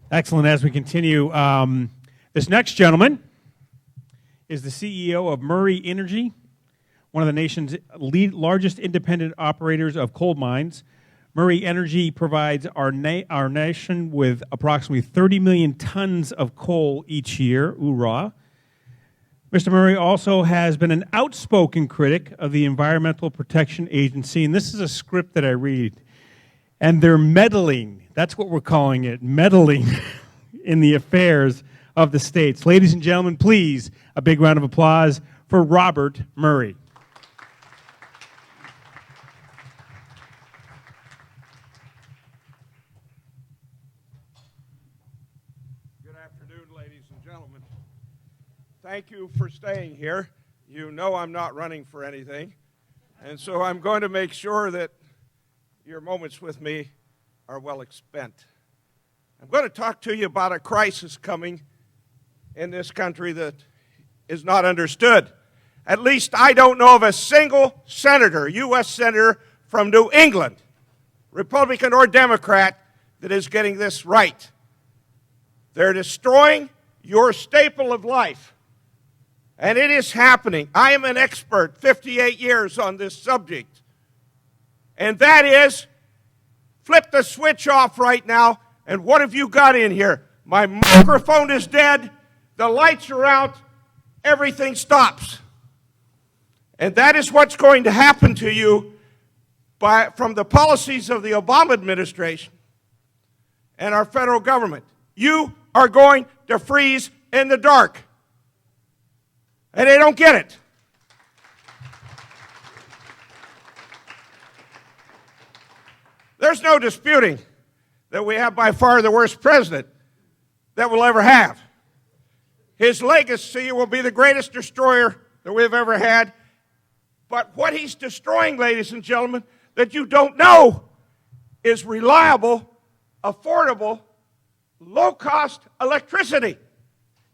Excellent. As we continue, this next gentleman is the CEO of Murray Energy, one of the nation's largest independent operators of coal mines. Murray Energy provides our nation with approximately 30 million tons of coal each year. Hoorah. Mr. Murray also has been an outspoken critic of the Environmental Protection Agency, and this is a script that I read. And they're meddling, that's what we're calling it, meddling in the affairs of the states. Ladies and gentlemen, please, a big round of applause for Robert Murray. Good afternoon, ladies and gentlemen. Thank you for staying here. You know I'm not running for anything, and so I'm going to make sure that your moments with me are well spent. I'm going to talk to you about a crisis coming in this country that is not understood. At least I don't know of a single senator, U.S. senator from New England, Republican or Democrat, that is getting this right. They're destroying your staple of life, and it is happening. I am an expert, 58 years on this subject. And that is, flip the switch off right now, and what have you got in here? My microphone is dead, the lights are out, everything stops. And that is what's going to happen to you from the policies of the Obama administration and our federal government. You are going to freeze in the dark. And they don't get it. There's no disputing that we have by far the worst president that we'll ever have. His legacy will be the greatest destroyer that we've ever had. But what he's destroying, ladies and gentlemen, that you don't know is reliable, affordable, low-cost electricity.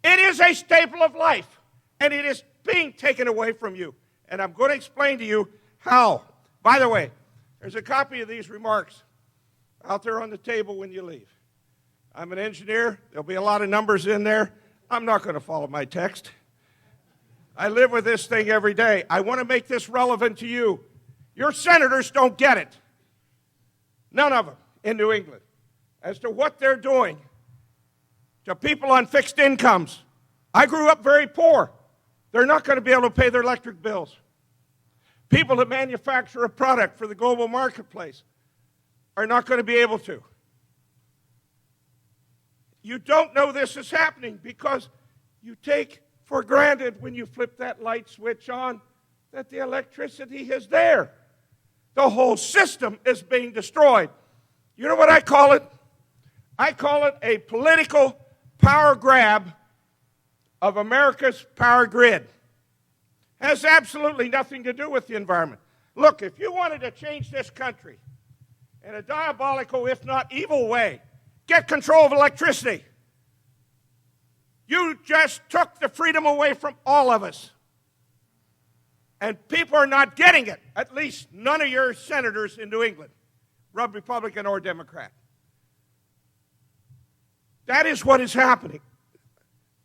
It is a staple of life, and it is being taken away from you. And I'm going to explain to you how. By the way, there's a copy of these remarks out there on the table when you leave. I'm an engineer. There'll be a lot of numbers in there. I'm not going to follow my text. I live with this thing every day. I want to make this relevant to you. Your senators don't get it. None of them in New England as to what they're doing to people on fixed incomes. I grew up very poor. They're not going to be able to pay their electric bills. People that manufacture a product for the global marketplace are not going to be able to. You don't know this is happening because you take for granted when you flip that light switch on that the electricity is there. The whole system is being destroyed. You know what I call it? I call it a political power grab of America's power grid. Has absolutely nothing to do with the environment. Look, if you wanted to change this country in a diabolical, if not evil way, get control of electricity. You just took the freedom away from all of us. And people are not getting it, at least none of your senators in New England, Republican or Democrat. That is what is happening.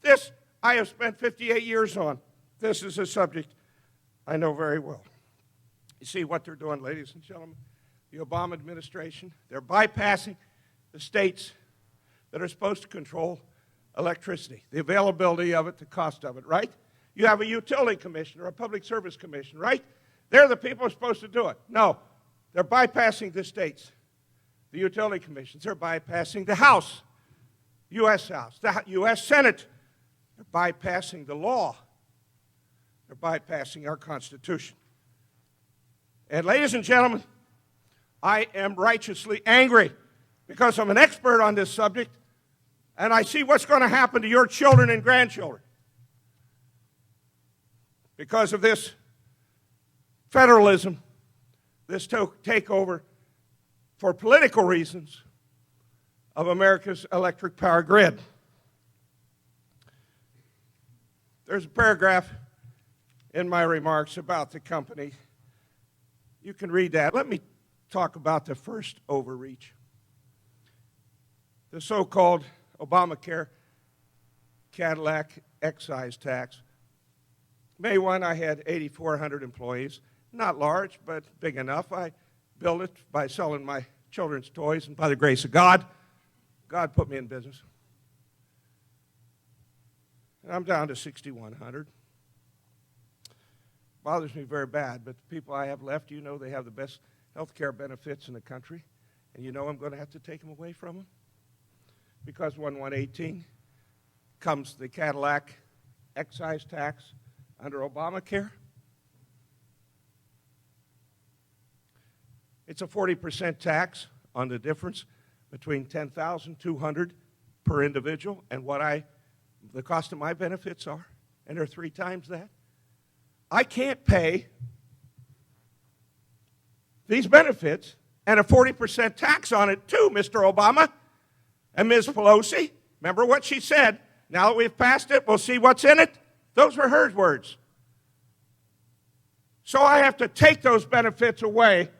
This I have spent 58 years on. This is a subject I know very well. You see what they're doing, ladies and gentlemen? The Obama administration, they're bypassing the states that are supposed to control electricity, the availability of it, the cost of it, right? You have a utility commission or a public service commission, right? They're the people who are supposed to do it. No, they're bypassing the states, the utility commissions. They're bypassing the House, U.S. House, the U.S. Senate. They're bypassing the law. They're bypassing our Constitution. And ladies and gentlemen, I am righteously angry because I'm an expert on this subject, and I see what's going to happen to your children and grandchildren because of this federalism, this takeover for political reasons of America's electric power grid. There's a paragraph in my remarks about the company. You can read that. Let me talk about the first overreach. The so-called Obamacare, Cadillac excise tax. May 1, I had 8,400 employees. Not large, but big enough. I built it by selling my children's toys, and by the grace of God, God put me in business. And I'm down to 6,100. Bothers me very bad, but the people I have left, you know they have the best health care benefits in the country, and you know I'm going to have to take them away from them. Because 1/1/18 comes the Cadillac excise tax under Obamacare. It's a 40% tax on the difference between $10,200 per individual and what the cost of my benefits are, and they're 3 times that. I can't pay these benefits and a 40% tax on it too, Mr. Obama and Ms. Pelosi. Remember what she said. Now that we've passed it, we'll see what's in it. Those were her words. So I have to take those benefits away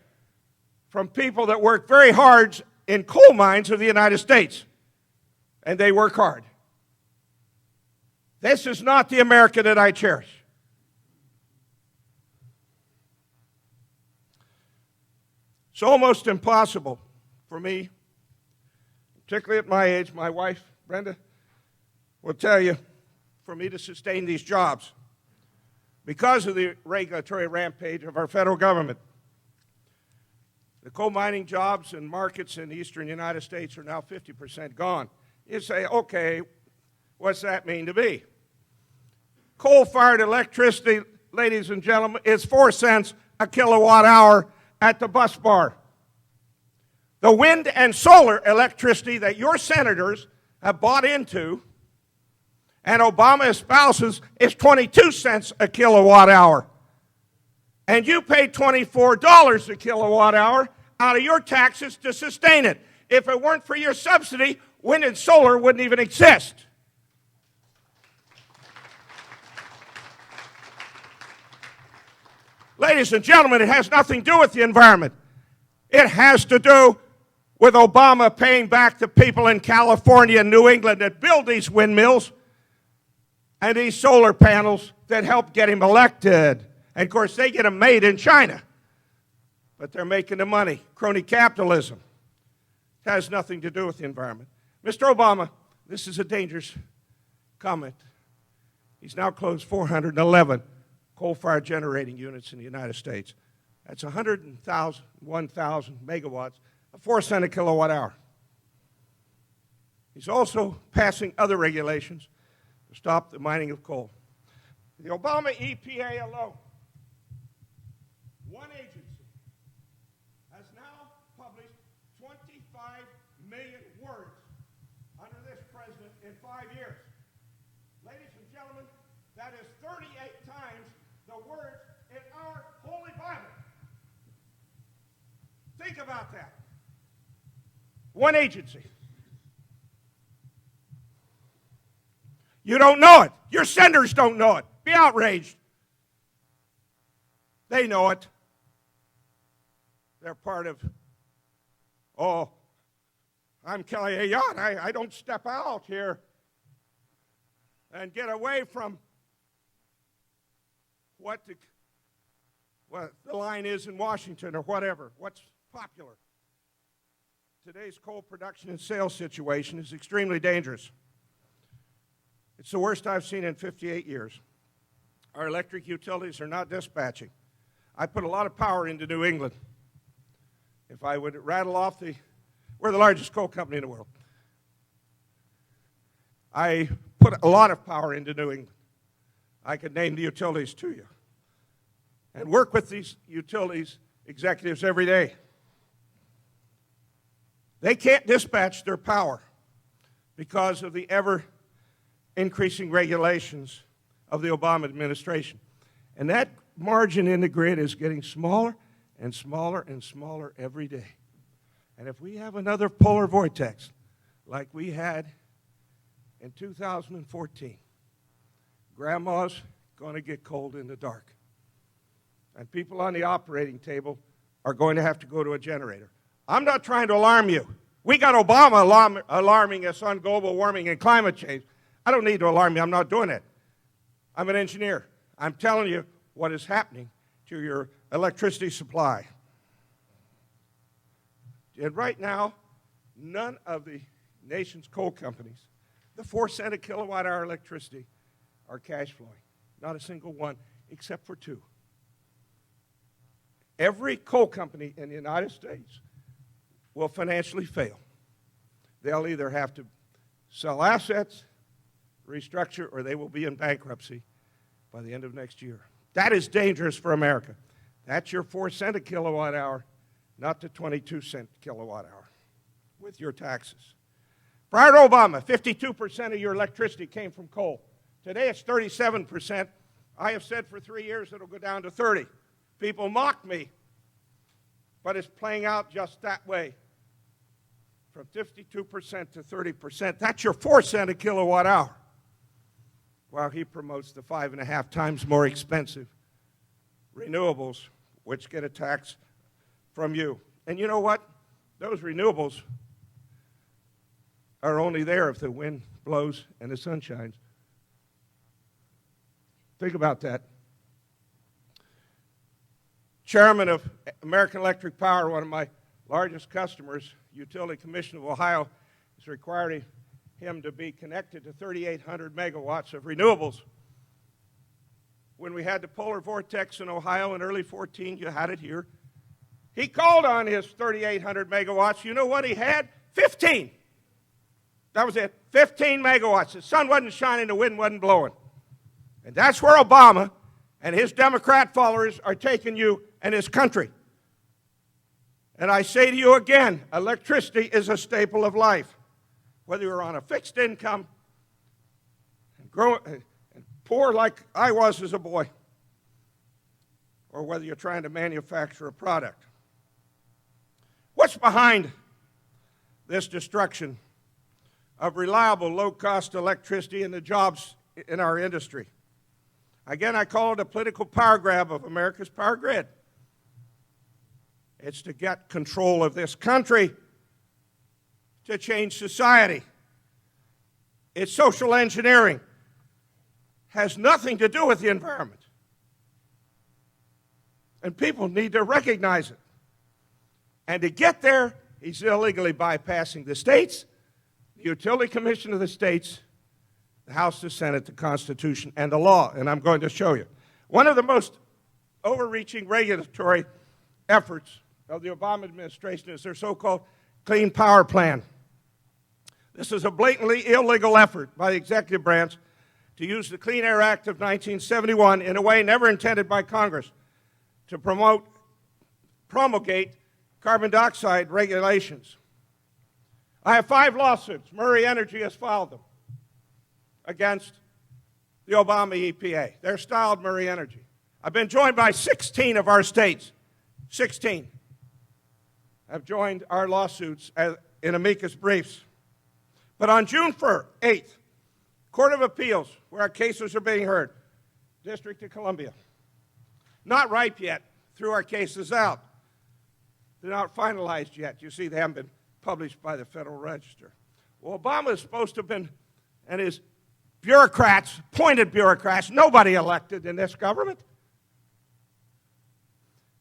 from people that work very hard in coal mines of the United States. And they work hard. This is not the America that I cherish. It's almost impossible for me, particularly at my age, my wife, Brenda, will tell you, for me to sustain these jobs because of the regulatory rampage of our federal government. The coal mining jobs and markets in the eastern United States are now 50% gone. You say, okay, what's that mean to me? Coal-fired electricity, ladies and gentlemen, is 4 cents a kilowatt hour at the bus bar. The wind and solar electricity that your senators have bought into and Obama espouses is 22 cents a kilowatt hour. And you pay $24 a kilowatt hour out of your taxes to sustain it. If it weren't for your subsidy, wind and solar wouldn't even exist. Ladies and gentlemen, it has nothing to do with the environment. It has to do with Obama paying back the people in California and New England that build these windmills and these solar panels that help get him elected. And of course, they get them made in China. But they're making the money. Crony capitalism. It has nothing to do with the environment. Mr. Obama, this is a dangerous comment. He's now closed 411 coal-fired generating units in the United States. That's 1,000 megawatts, a 4 cent a kilowatt hour. He's also passing other regulations to stop the mining of coal. The Obama EPA alone, one agency, has now published 25 million words under this president in 5 years. Ladies and gentlemen, that is 38 times the words in our Holy Bible. Think about that. One agency. You don't know it. Your senators don't know it. Be outraged. They know it. They're part of, oh, I'm Kelly Ayotte. I don't step out here and get away from what the line is in Washington or whatever, what's popular. Today's coal production and sales situation is extremely dangerous. It's the worst I've seen in 58 years. Our electric utilities are not dispatching. I put a lot of power into New England. If I would rattle off we're the largest coal company in the world. I put a lot of power into New England. I could name the utilities to you and work with these utilities executives every day. They can't dispatch their power because of the ever-increasing regulations of the Obama administration. And that margin in the grid is getting smaller and smaller and smaller every day. And if we have another polar vortex like we had in 2014, Grandma's going to get cold in the dark. And people on the operating table are going to have to go to a generator. I'm not trying to alarm you. We got Obama alarming us on global warming and climate change. I don't need to alarm you. I'm not doing it. I'm an engineer. I'm telling you what is happening to your electricity supply. And right now, none of the nation's coal companies, the 4 cent a kilowatt hour electricity, are cash flowing. Not a single one, except for 2. Every coal company in the United States will financially fail. They'll either have to sell assets, restructure, or they will be in bankruptcy by the end of next year. That is dangerous for America. That's your 4 cent a kilowatt hour, not the 22 cent kilowatt hour with your taxes. Prior to Obama, 52% of your electricity came from coal. Today it's 37%. I have said for 3 years it'll go down to 30. People mock me, but it's playing out just that way. From 52% to 30%. That's your 4 cent a kilowatt hour. While he promotes the 5.5 times more expensive renewables, which get a tax from you. And you know what? Those renewables are only there if the wind blows and the sun shines. Think about that. Chairman of American Electric Power, one of my largest customers, Utility Commission of Ohio, is requiring him to be connected to 3,800 megawatts of renewables. When we had the polar vortex in Ohio in early 14, you had it here. He called on his 3,800 megawatts. You know what he had? 15. That was it. 15 megawatts. The sun wasn't shining, the wind wasn't blowing. And that's where Obama and his Democrat followers are taking you and his country. And I say to you again, electricity is a staple of life. Whether you're on a fixed income and poor like I was as a boy, or whether you're trying to manufacture a product. What's behind this destruction of reliable, low-cost electricity and the jobs in our industry? Again, I call it a political power grab of America's power grid. It's to get control of this country, to change society. It's social engineering. Has nothing to do with the environment. And people need to recognize it. And to get there, he's illegally bypassing the states, the Utility Commission of the states, the House, the Senate, the Constitution, and the law. And I'm going to show you. One of the most overreaching regulatory efforts of the Obama administration is their so-called Clean Power Plan. This is a blatantly illegal effort by the executive branch to use the Clean Air Act of 1971 in a way never intended by Congress to promulgate carbon dioxide regulations. I have 5 lawsuits. Murray Energy has filed them against the Obama EPA. They're styled Murray Energy. I've been joined by 16 of our states. 16 have joined our lawsuits in amicus briefs. But on June 8th, Court of Appeals, where our cases are being heard, District of Columbia, not ripe yet, threw our cases out. They're not finalized yet. You see, they haven't been published by the Federal Register. Well, Obama is supposed to have been, and his bureaucrats, appointed bureaucrats, nobody elected in this government.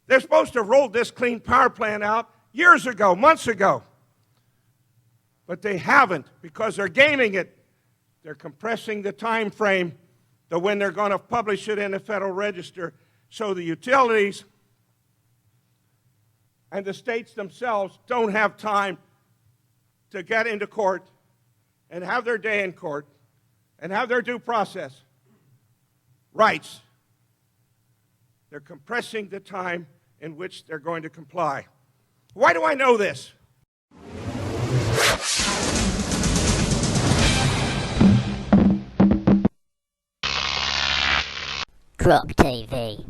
They're supposed to have rolled this Clean Power Plan out years ago, months ago. But they haven't because they're gaming it. They're compressing the time frame to when they're going to publish it in the Federal Register so the utilities and the states themselves don't have time to get into court and have their day in court and have their due process rights. They're compressing the time in which they're going to comply. Why do I know this? Crop TV.